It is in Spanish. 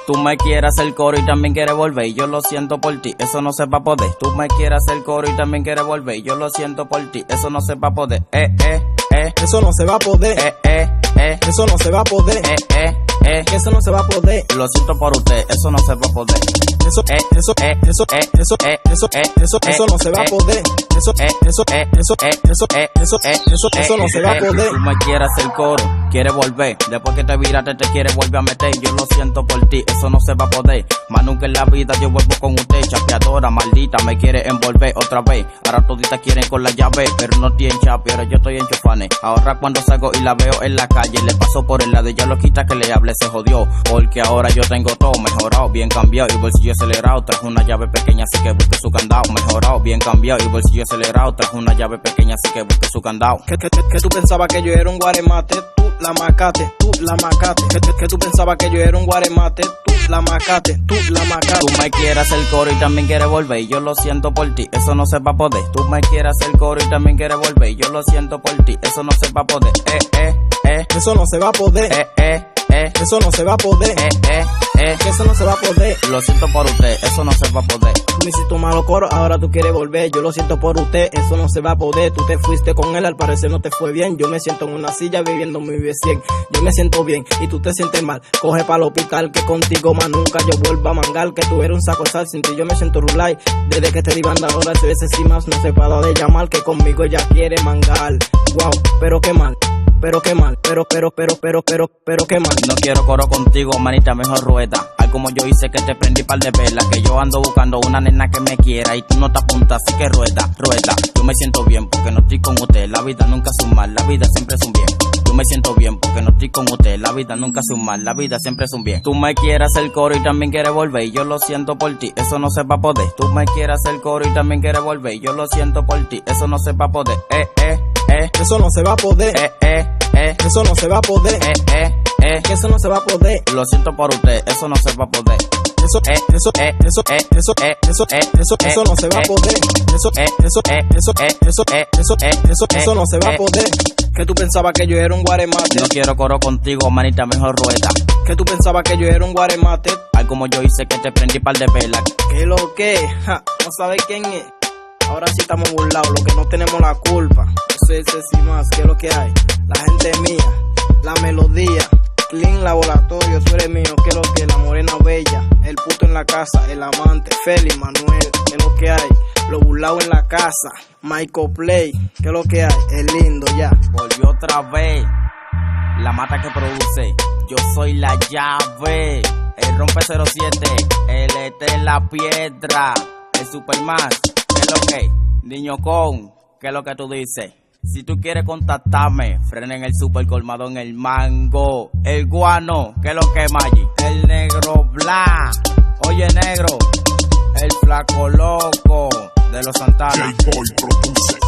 Tú me quieres hacer coro y también quieres volver, y yo lo siento por ti, eso no se va a poder. Tú me quieres hacer coro y también quieres volver, y yo lo siento por ti, eso no se va a poder. Eso no se va a poder. Eso no se va a poder. Eso no se va a poder. Lo siento por usted, eso no se va a poder. Eso no se va a poder. Eso no se va a poder. Tú me quieres hacer coro, quieres volver, después que te viraste te quieres volver a meter. Yo lo siento por ti, eso no se va a poder. Más nunca en la vida yo vuelvo con usted. Chapeadora, maldita, me quiere envolver otra vez. Ahora toditas quieren con la llave, pero no tienen chape, ahora yo estoy en chofane. Ahora cuando salgo y la veo en la calle, le paso por el lado y ya lo quita que le hable, se jodió. Porque ahora yo tengo todo mejorado, bien cambiado y bolsillo acelerado. Traje una llave pequeña así que busque su candado. Mejorado, bien cambiado y bolsillo acelerado. Traje una llave pequeña así que busque su candado. Que tú pensabas que yo era un guaremate, tú la macate, tú la macate. Que tú pensabas que yo era un guaremate, tú la macate, tú la macate. Tú me quieres hacer coro y también quieres volver, y yo lo siento por ti, eso no se va a poder. Tú me quieres hacer coro y también quieres volver, y yo lo siento por ti, eso no se va a poder. Eso no se va a poder. Eso no se va a poder. Eso no se va a poder. Lo siento por usted, eso no se va a poder. Tú me hiciste un malo coro, ahora tú quieres volver. Yo lo siento por usted, eso no se va a poder. Tú te fuiste con él, al parecer no te fue bien. Yo me siento en una silla viviendo mi vida 100. Yo me siento bien y tú te sientes mal. Coge para el hospital que contigo más nunca yo vuelvo a mangar. Que tú eres un saco de sal, sin ti yo me siento rulay. Desde que te di banda ahora 3 veces y más no se para de llamar. Que conmigo ella quiere mangar. Wow, pero qué mal. Pero qué mal, pero qué mal. No quiero coro contigo, manita, mejor rueda. Al como yo hice que te prendí par de velas. Que yo ando buscando una nena que me quiera y tú no te apuntas, así que rueda. Yo me siento bien porque no estoy con usted. La vida nunca es un mal, la vida siempre es un bien. Yo me siento bien porque no estoy con usted. La vida nunca es un mal, la vida siempre es un bien. Tú me quieres hacer coro y también quieres volver, y yo lo siento por ti, eso no se va a poder. Tú me quieres hacer coro y también quieres volver, y yo lo siento por ti, eso no se va a poder. Eso no se va a poder. Eso no se va a poder. Eso no se va a poder. Lo siento por usted, eso no se va a poder. Eso no se va a poder. Eso no se va a poder. Que tú pensabas que yo era un guaremate. No quiero coro contigo, manita, mejor rueda. Que tú pensabas que yo era un guaremate. Al como yo hice que te prendí par de velas. ¿Qué lo que? No sabes quién es. Ahora sí estamos burlados, los que no tenemos la culpa. Eso es ese y más, ¿qué es lo que hay? La gente mía, la melodía, Clean Laboratorio, tú eres mío, ¿qué es lo que? La morena bella, el puto en la casa, el amante, Félix, Manuel, ¿qué es lo que hay? Los burlados en la casa, Michael Play, ¿qué es lo que hay? El lindo ya. Volvió otra vez, la mata que produce, yo soy la llave, el rompe 07, el la piedra, el Superman. ¿Qué es lo que? Niño con, ¿qué es lo que tú dices? Si tú quieres contactarme, frena en el super colmado en el mango. El guano, ¿qué es lo que, Maggi? El negro bla. Oye, negro, el flaco loco de los Santana. J-Boy produce.